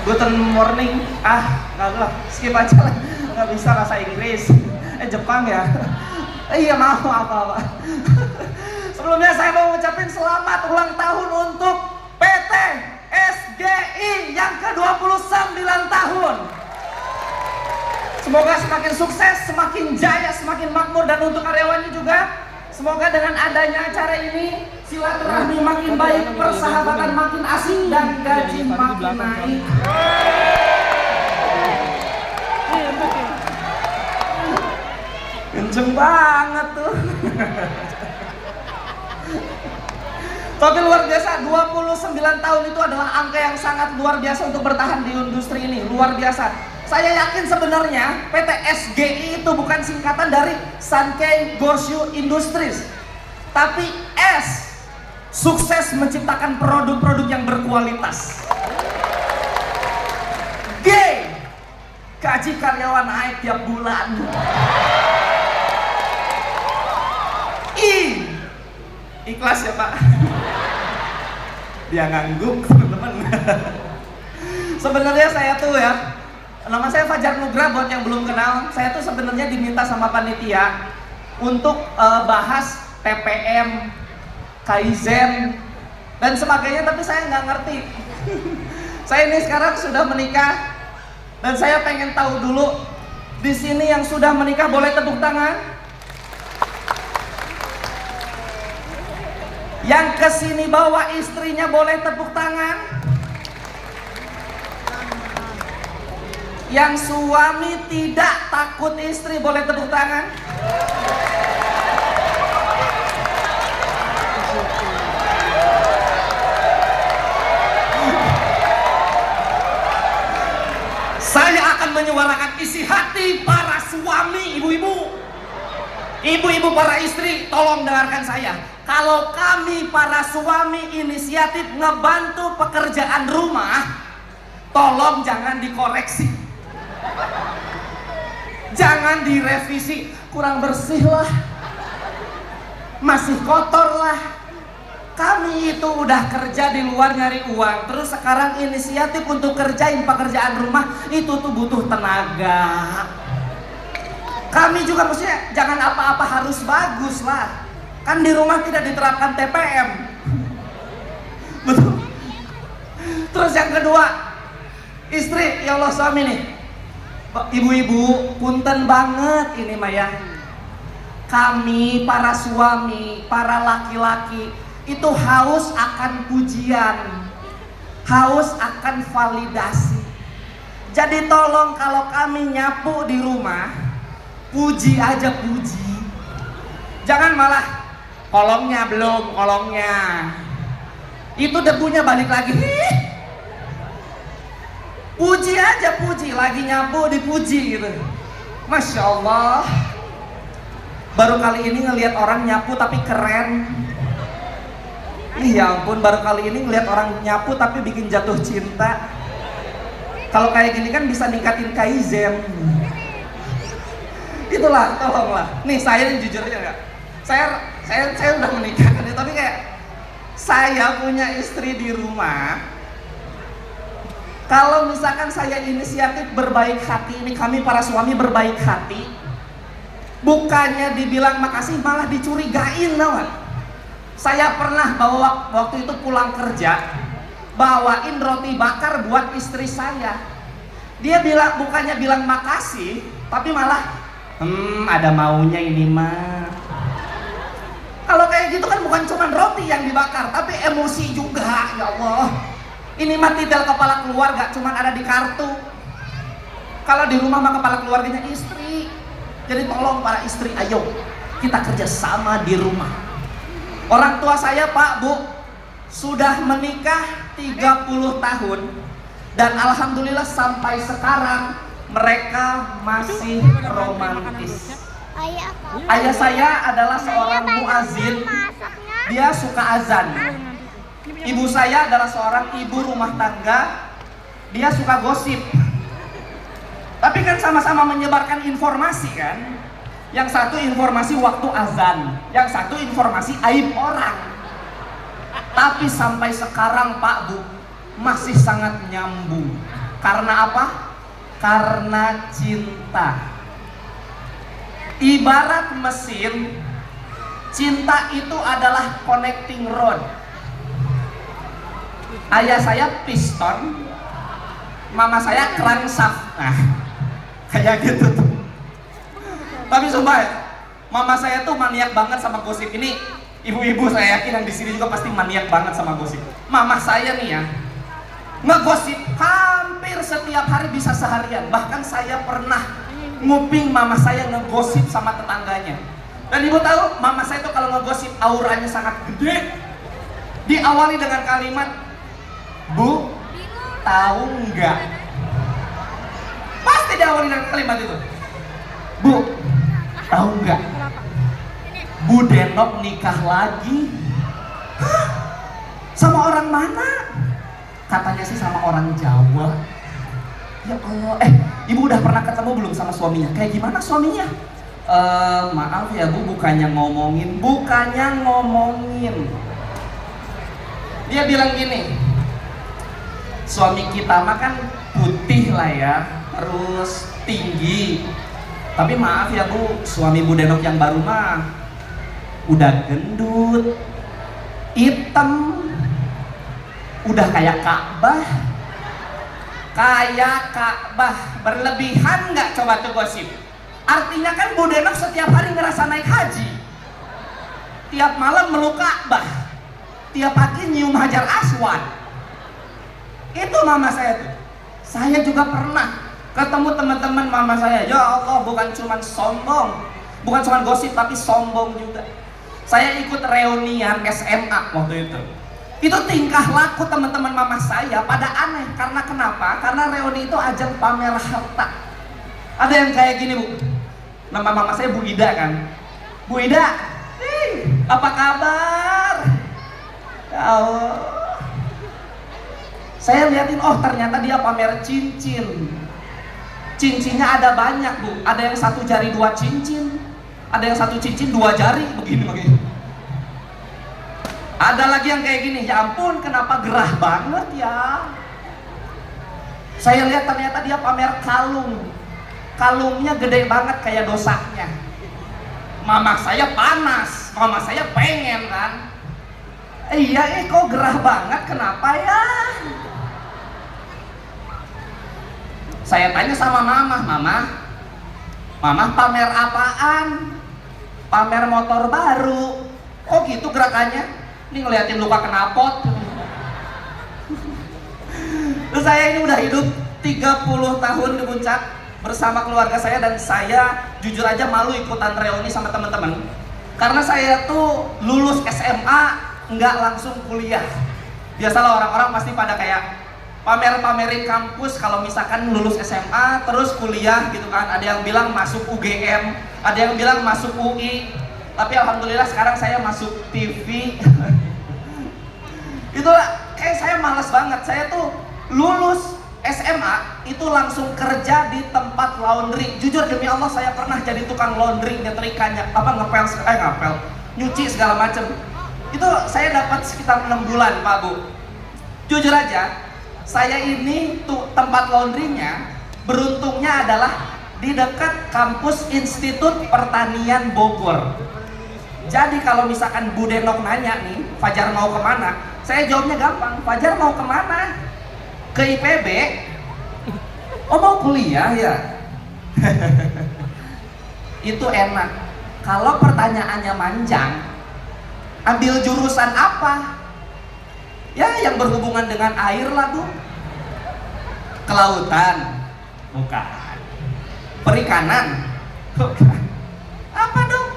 Guten morning. Nggak lah, skip aja lah. Nggak bisa bahasa Inggris. Jepang ya. Iya maaf. Sebelumnya saya mau ngucapin selamat ulang tahun untuk PT SGI yang ke-29 tahun. Semoga semakin sukses, semakin jaya, semakin makmur, dan untuk karyawannya juga semoga dengan adanya acara ini silaturahmi makin baik, persahabatan makin asik, dan gaji makin naik. Kenceng banget tuh. Tapi luar biasa, 29 tahun itu adalah angka yang sangat luar biasa untuk bertahan di industri ini. Luar biasa. Saya yakin sebenarnya PT SGI itu bukan singkatan dari Sankei Goshyu Industries, tapi S, sukses menciptakan produk-produk yang berkualitas. G, gaji karyawan naik tiap bulan. I, ikhlas ya Pak. Dia ngangguk teman-teman. Sebenarnya saya tuh ya, nama saya Fajar Nugra, buat yang belum kenal, saya tuh sebenarnya diminta sama panitia untuk bahas TPM, Kaizen, dan sebagainya, tapi saya nggak ngerti. Saya ini sekarang sudah menikah, dan saya pengen tahu dulu, di sini yang sudah menikah boleh tepuk tangan? Yang kesini bawa istrinya boleh tepuk tangan? Yang suami tidak takut istri boleh tepuk tangan? Saya akan menyuarakan isi hati para suami, ibu-ibu. Ibu-ibu para istri, tolong dengarkan saya. Kalau kami para suami inisiatif ngebantu pekerjaan rumah, tolong jangan dikoreksi, jangan direvisi. Kurang bersih lah, masih kotor lah. Kami itu udah kerja di luar nyari uang, terus sekarang inisiatif untuk kerjain pekerjaan rumah, itu tuh butuh tenaga. Kami juga maksudnya jangan apa-apa harus bagus lah. Kan di rumah tidak diterapkan TPM. Betul. Terus yang kedua, istri, ya Allah suami nih. Ibu-ibu, punten banget ini Maya. Kami para suami, para laki-laki itu haus akan pujian, haus akan validasi. Jadi tolong kalau kami nyapu di rumah, puji aja, puji. Jangan malah kolongnya belum, kolongnya itu debunya balik lagi. Puji aja, puji, lagi nyapu dipuji gitu. Masya Allah. Baru kali ini ngelihat orang nyapu tapi keren. Ih ya ampun, baru kali ini ngelihat orang nyapu tapi bikin jatuh cinta. Kalau kayak gini kan bisa ningkatin kaizen. Itulah, tolonglah. Nih saya yang jujur aja nggak. Saya udah menikah kan, tapi kayak saya punya istri di rumah. Kalau misalkan saya inisiatif berbaik hati, ini kami para suami berbaik hati, bukannya dibilang makasih malah dicurigain, tau gak? Saya pernah bawa waktu itu pulang kerja, bawain roti bakar buat istri saya. Dia bilang, bukannya bilang makasih, tapi malah ada maunya ini mah. Kalau kayak gitu kan bukan cuma roti yang dibakar, tapi emosi juga. Ya Allah, ini mah titel kepala keluarga, cuma ada di kartu. Kalau di rumah mah kepala keluarganya istri. Jadi tolong para istri, ayo kita kerja sama di rumah. Orang tua saya Pak Bu sudah menikah 30 tahun, dan alhamdulillah sampai sekarang mereka masih romantis. Ayah saya adalah seorang muazin, dia suka azan. Ibu saya adalah seorang ibu rumah tangga, dia suka gosip. Tapi kan sama-sama menyebarkan informasi kan. Yang satu informasi waktu azan, yang satu informasi aib orang. Tapi sampai sekarang Pak Bu masih sangat nyambung. Karena apa? Karena cinta. Ibarat mesin, cinta itu adalah connecting rod. Ayah saya piston, mama saya crankshaft. Nah, kayak gitu tuh. Tapi sumpah ya, mama saya tuh maniak banget sama gosip. Ini ibu-ibu saya yakin yang di sini juga pasti maniak banget sama gosip. Mama saya nih ya, ngegosip hampir setiap hari, bisa seharian. Bahkan saya pernah nguping mama saya ngegosip sama tetangganya. Dan ibu tahu, mama saya tuh kalau ngegosip auranya sangat gede. Diawali dengan kalimat, "Bu, tahu nggak?" Pasti diawali dengan kalimat itu. "Bu, tahu nggak? Bu Denok nikah lagi." Hah? Sama orang mana? Katanya sih sama orang Jawa. Ya Allah, ibu udah pernah ketemu belum sama suaminya? Kayak gimana suaminya? Maaf ya bu, bukannya ngomongin. Dia bilang gini, suami kita mah kan putih lah ya, terus tinggi. Tapi maaf ya bu, suami Bu Denok yang baru mah udah gendut, hitam, udah kayak Ka'bah. Berlebihan nggak coba tuh gosip? Artinya kan Bu Denok setiap hari ngerasa naik haji, tiap malam meluk Ka'bah, tiap pagi nyium Hajar Aswad. Itu mama saya tuh. Saya juga pernah ketemu teman-teman mama saya. Ya Allah, bukan cuma sombong, bukan cuma gosip, tapi sombong juga. Saya ikut reunian SMA waktu itu. Itu tingkah laku teman-teman mama saya pada aneh. Karena kenapa? Karena reuni itu ajang pamer harta. Ada yang kayak gini bu, nama mama saya Bu Ida kan. Bu Ida, apa kabar? Ya Allah. Saya liatin, oh ternyata dia pamer cincin. Cincinnya ada banyak bu. Ada yang 1 jari 2 cincin, ada yang 1 cincin 2 jari, begini. Ada lagi yang kayak gini, ya ampun kenapa gerah banget ya. Saya lihat ternyata dia pamer kalung. Kalungnya gede banget kayak dosanya. Mama saya panas, mama saya pengen kan. Iya kok gerah banget, kenapa ya? Saya tanya sama mama pamer apaan? Pamer motor baru. Oh gitu gerakannya? Ini ngeliatin luka knalpot. Terus saya ini udah hidup 30 tahun di Puncak bersama keluarga saya, dan saya jujur aja malu ikutan reuni sama teman-teman. Karena saya tuh lulus SMA nggak langsung kuliah. Biasalah orang-orang pasti pada kayak pamerin kampus kalau misalkan lulus SMA terus kuliah gitu kan. Ada yang bilang masuk UGM, ada yang bilang masuk UI. Tapi alhamdulillah sekarang saya masuk TV. Itulah kayak saya malas banget. Saya tuh lulus SMA itu langsung kerja di tempat laundry. Jujur demi Allah saya pernah jadi tukang laundry, nyetrikanya ngepel, nyuci segala macem. Itu saya dapat sekitar 6 bulan Pak Bu. Jujur aja, saya ini tuh tempat laundrynya beruntungnya adalah di dekat kampus Institut Pertanian Bogor. Jadi kalau misalkan Bu Denok nanya nih, Fajar mau kemana? Saya jawabnya gampang, Fajar mau kemana? Ke IPB. Oh mau kuliah ya? Itu enak. Kalau pertanyaannya manjang, ambil jurusan apa? Ya yang berhubungan dengan air lah Bu. Kelautan? Bukan. Perikanan? Bukan. Apa dong?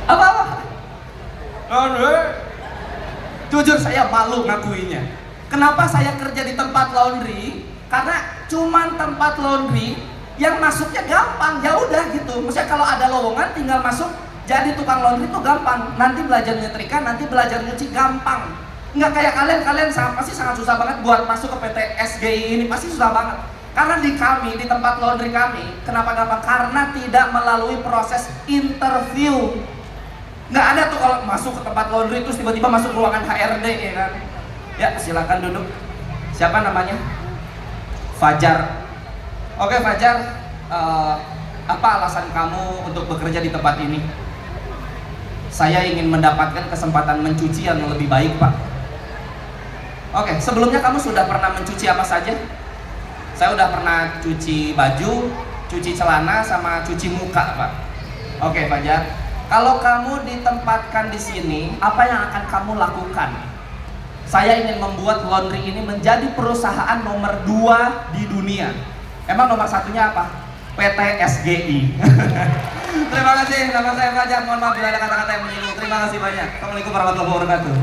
Apa? Jujur saya malu ngakuinya. Kenapa saya kerja di tempat laundry? Karena cuman tempat laundry yang masuknya gampang, ya udah gitu. Maksudnya kalau ada lowongan tinggal masuk jadi tukang laundry itu gampang. Nanti belajar nyetrika, nanti belajar nyuci gampang. Nggak kayak kalian pasti sangat susah banget buat masuk ke PT SGI ini, pasti susah banget. Karena di tempat laundry kami, kenapa gampang? Karena tidak melalui proses interview. Nggak ada tuh kalau masuk ke tempat laundry terus tiba-tiba masuk ruangan HRD ya kan. Ya, silakan duduk. Siapa namanya? Fajar. Oke Fajar, apa alasan kamu untuk bekerja di tempat ini? Saya ingin mendapatkan kesempatan mencuci yang lebih baik, Pak. Oke, sebelumnya kamu sudah pernah mencuci apa saja? Saya udah pernah cuci baju, cuci celana, sama cuci muka, Pak. Oke, Fajar. Kalau kamu ditempatkan di sini, apa yang akan kamu lakukan? Saya ingin membuat laundry ini menjadi perusahaan nomor 2 di dunia. Emang nomor satunya apa? PT SGI. Terima kasih, nama saya Fajar. Mohon maaf bila ada kata-kata yang menyinggung. Terima kasih banyak. Assalamualaikum warahmatullahi wabarakatuh.